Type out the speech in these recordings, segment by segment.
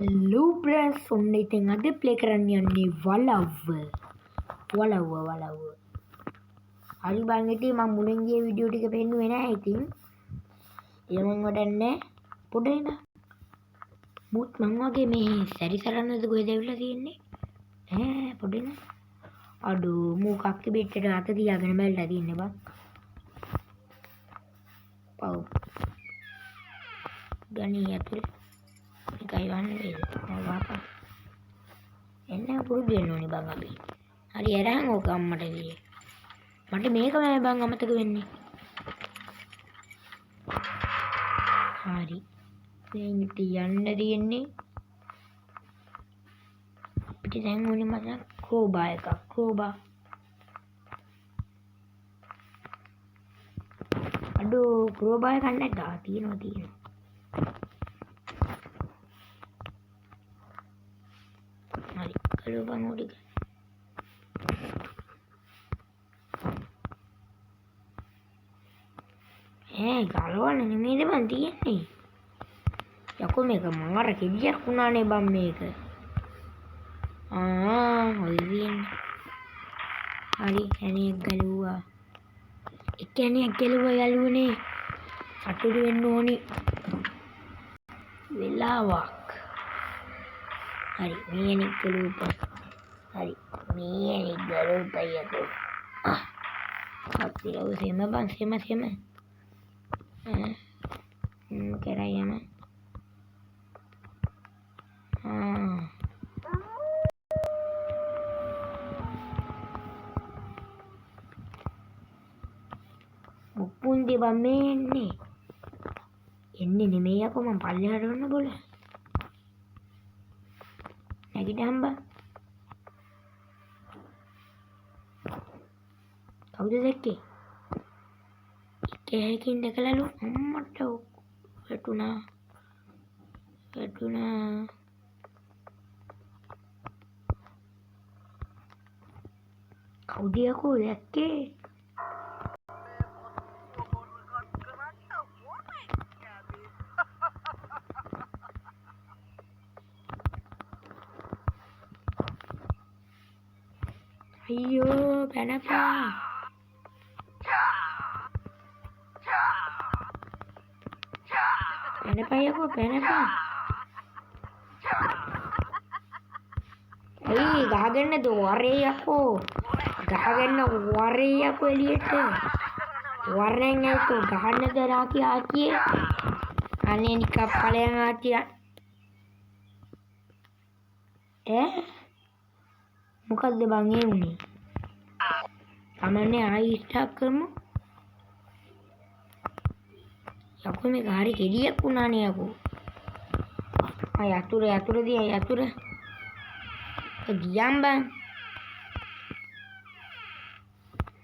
Hello friends, ඔන්න ඉතින් අද ප්ලේ කරන්න යන්නේ වලව්ව. හරි බං ඉතින් මම මුලින් ගිය වීඩියෝ ටික පෙන්නුවේ නැහැ ඉතින්. ඒ මං වඩන්නේ පොඩ එන. මුත් මං වගේ මේ සැරිසරන්නද කොහෙද ඇවිල්ලා තියෙන්නේ? පොඩ එන. අඩෝ මූ කක්ක බෙට්ටට අත තියාගෙන බැලලා තින්නේ බං. පව්. ගණී ඇතුලේ එකයි වන්න වේද වාපා එන්න පුරුදු වෙන්න ඕනේ බං අපි. හරි ඇරහන් ඕක අම්මට ගියේ. මට මේකමයි බං අමතක වෙන්නේ. හරි. දැන් යන්න දෙන්නේ. අපිට දැන් ඕනේ මචං ක්‍රෝබා එකක්. ක්‍රෝබා. අඩෝ ක්‍රෝබා එකක් නැද්ද? තියෙනවා. හරි. ක්‍රෝබා මොඩික. ගලවන්න නෙමෙයිද බං තියෙන්නේ. යකෝ මේක මම අර කෙඩියක් වුණානේ බං මේක. ඔය තියෙන්නේ. හරි කණියක් ගලුවා. එකණියක් ගලුවා යලුවනේ. අටුරු වෙන්න ඕනි. වෙලාවක්. හරි මේනික් ගලුවා. හරි මේනික් ගලුවා යකෝ. අපිරව සෙම බං සෙම. කරයම මුප්පුන්දි බම් මේ එන්නේ නෙමෙයි යකෝ මං පල්ලෙහාට යන්න බොල නැගිටහම් බං කවුද දැක්කේ එකකින් දැකලාලු අම්මට වැටුණා කවුද යකෝ දැක්කේ අයියෝ පැනපා යකෝ පැනපා ඇයි ගහගන්නද වරේ යකෝ ගහගන්න වරේ යකෝ එළියට වරෙන් යකෝ ගහන්නද රාකි ආච්චියේ අනේ නිකක් ඵලයන් ආච්චියා මොකද්ද බං ඒ උනේ තමන්නේ ආයි ස්ටාර්ට් කරමු යකෝ මේක හරි කෙඩියක් වුණානේ යකෝ යතුර ගියම් බං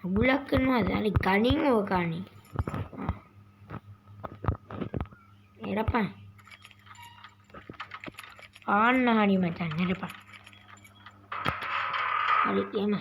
අගුලක් කරනවාද හරි කණින් ඕකානේ එරපන් ආන්න හරි මචං එරපන් හරි එම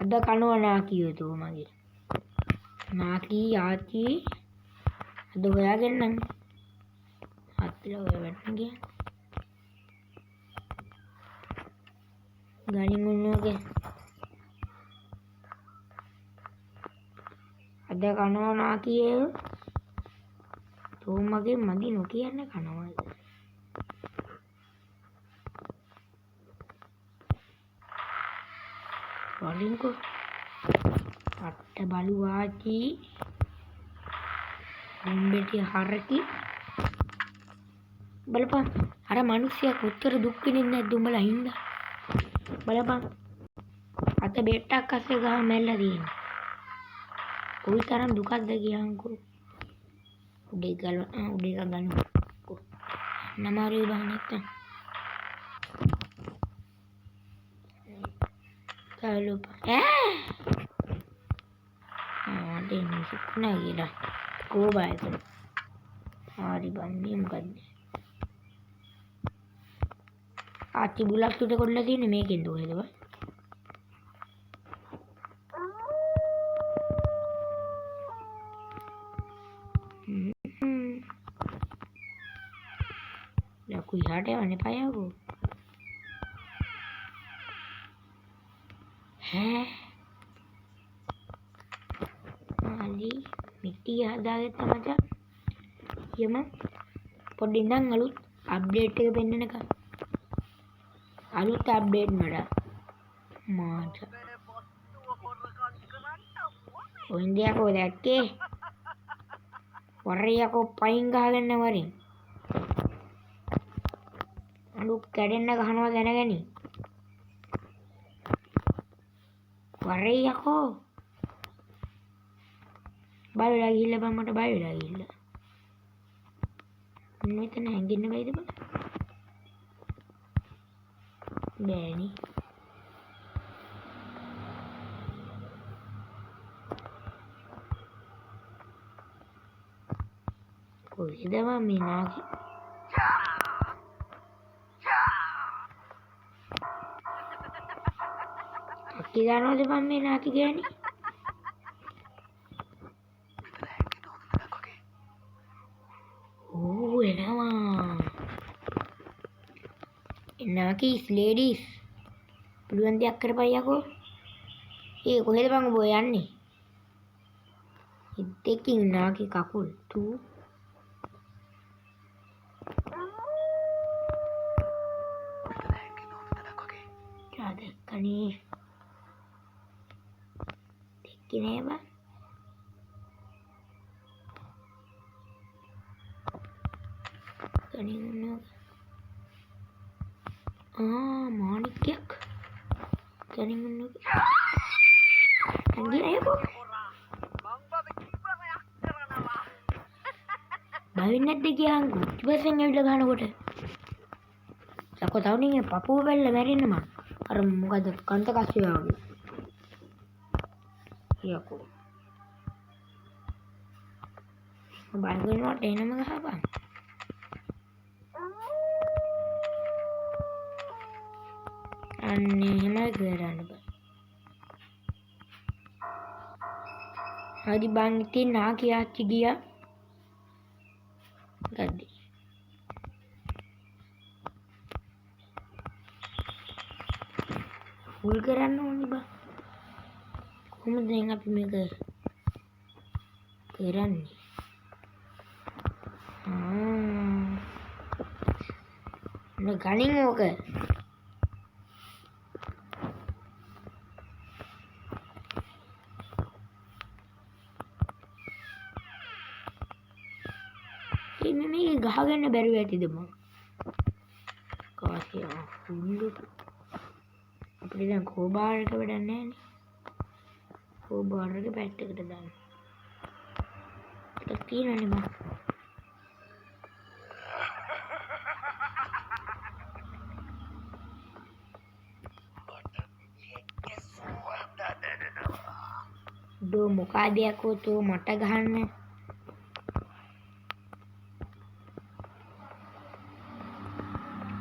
අද කනවා නාකියෝ තෝ මගේ නාකී ආච්චි අද හොයාගෙන්නම් අත්තිලා ඔය වැටෙන ගියා ගණින් උන්නෝගේ අද කනවා නාකියේ තෝ මගේ මදි නොකියන්න කනවාද වලින්කෝ අට්ට බලු ආච්චි උඹටි හරකි බලපන් අර මිනිස්සයා කොච්චර දුක් විඳින්නේ නැද්ද උඹලා හින්දා බලපන් අත බෙට්ටක් අස්සේ ගහ මැල්ලා තියෙන්නේ කොයි තරම් දුකක්ද කියන්කෝ උඩේ ගන්න නමාරේ බං නැත්තම් ගලුපා දෙන්නේ සිකුණා කියලා කෝබා එක හරි බං මේ මොකද්ද ආච්චි බුලක් තුඩ කොල්ල තියෙන්නේ මේකෙන්ද කොහෙද බං ලකු ඉහාට යවන්න එපා යකෝ. ඈ මාලි මිටි හදාගත්ත මචං. යමු පොඩ්ඩක් ඉඳන් අලුත් අප්ඩේට් එක පෙන්නනකම්. අලුත් අප්ඩේට් මඩ මාච ඔයින්ද යකෝ දැක්කේ වරේ යකෝ පයින් ගහගන්න වරින් අලු කැඩෙන්න ගහනවා දැනගනි වරේ යකෝ බය වෙලා ගිහිල්ලා බං මට බය වෙලා ගිහිල්ලා මෙතන හැංගෙන්න බෑද බං බෑනි කොහෙද මම මේ නාකි අක්කි දානවද මම මේ නාකි ගෑණි ඕ එනවා නාකිස් ලේඩීස් පුළුවන් දෙයක් කරපන් යකෝ ඒ කොහෙද බං ඔබ යන්නේ ඉතින් නාකි කකුල් තු කනේ දෙක්කේ නෑ බං කනේ මොනවා මාණික්කයක් කනේ මොනවා ඇඟිලා යකෝ බයින් නැද්ද කියන්කෝ ඉවසෙන් ඇවිල්ලා ගන්නකොට සකෝ තවුනින් පපුව බැල්ල මැරෙන්න මං අර මොකද කන්ත කස්සිය වගේ යකෝ බයින්නට එනම ගහපන් අන්නේ එහෙමයි කරන්න බෑ හරි බං ඉතින් නාකි ආච්චි ගියා ගද්දි මුල් කරන්න ඕනේ බං කොහොමද දැන් අපි මේක කරන්නේ ගණින් ඕක මේ ගහගන්න බැරුව ඇතිද බං කාසිය හුල්ලු අපිට දැන් කෝබාර් එක වැඩක් නැහැ නේ කෝබාර් එක පැත්තකට දාන්න ඒක තියෙනනේ බං දෝ මොකද යකෝ තෝ මට ගහන්න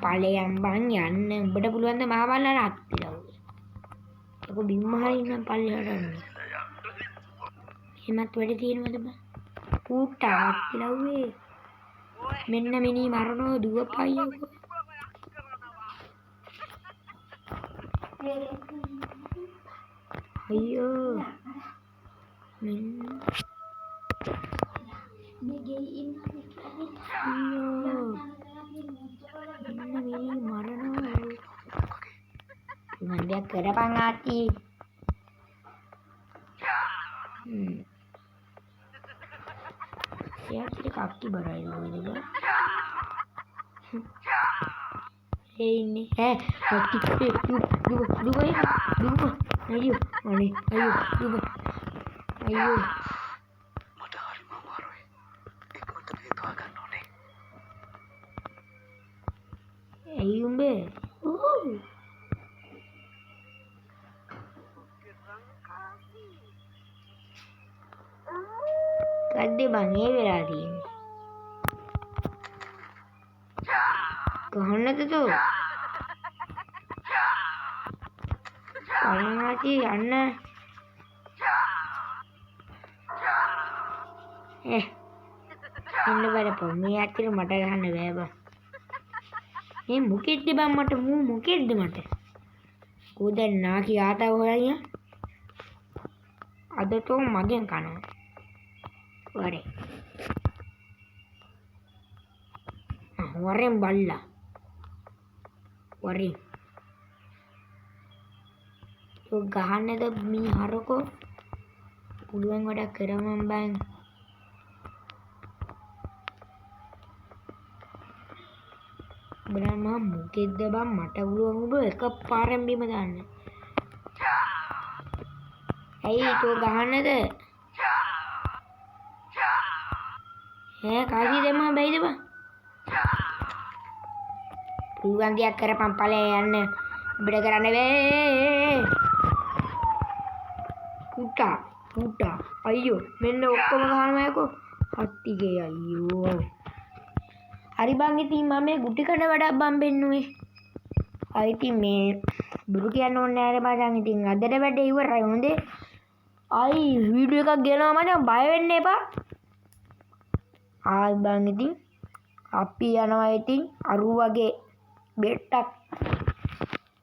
ඵලයන් බං යන්න උඹට පුළුවන් ද මහවල්ලා රාත්‍රිලා ඔක බිම්ම හරින්න පල්ලෙහාට යන්න එහෙමත් වැඩ තියෙනවද බං පුට්ටා රාත්‍රිලා මෙන්න මිනි මරනෝ දුවපයියකෝ අයියෝ මෙන්න නෙගේ ඉන්න අයියෝ මෙන්න මිනි මරනෝ මන්දයක් කරපන් ආච්චි එයාට කක්ටි බරයි නේද ඒ ඉන්නේ ඈ කක්ටි දුව අයියෝ අනේ අයියෝ දුව අයියෝ මට හරිම අමාරුයි ඒකට හේතුව ගන්න ඕනේ ඇයි උඹේ ගද්දේ බං ඒ වෙලා තියෙන්නේ ගහන්නද තෝ පළමාචි යන්න ඉන්න බලපන් මේ ඇත්තට මට ගහන්න බෑ බං මේ මොකෙද්ද බං මට මූ මොකෙද්ද මට කෝ දැන් නාකි ආතව හොයන් අද තෝ මගෙන් කනවා වරේ වරෙන් බල්ලා වරේ තෝ ගහන්නද මේ හරකෝ පුළුවන් වැඩක් කරමන් බං බලා මම මොකෙද්ද බං මට පුළුවන් ඔබ එක පාරෙන් බිම දාන්න ඇයි තෝ ගහන්නද කාසි දෙමා බැයිද බං පුළුවන් දෙයක් කරපන් ඵලය යන්න ඔබට කරන්න බෑ පුටා අයියෝ මෙන්න ඔක්කොම ගහනවා යකෝ අත්තිගේ අයියෝ හරි බං ඉතින් මම මේ ගුටි කන වැඩක් බම් බෙන්නුවේ අයි ඉතින් මේ බුරු කියන්න ඕනේ නෑ මචං ඉතින් අදට වැඩේ ඉවරයි හොඳේ අයි වීඩියෝ එකක් ගෙනවා මචං බය වෙන්න එපා ආයි බං ඉතින් අපි යනවා ඉතින් අරු වගේ බෙට්ටක්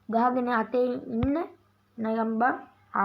ගහගෙන අතේ ඉන්න නයම් බං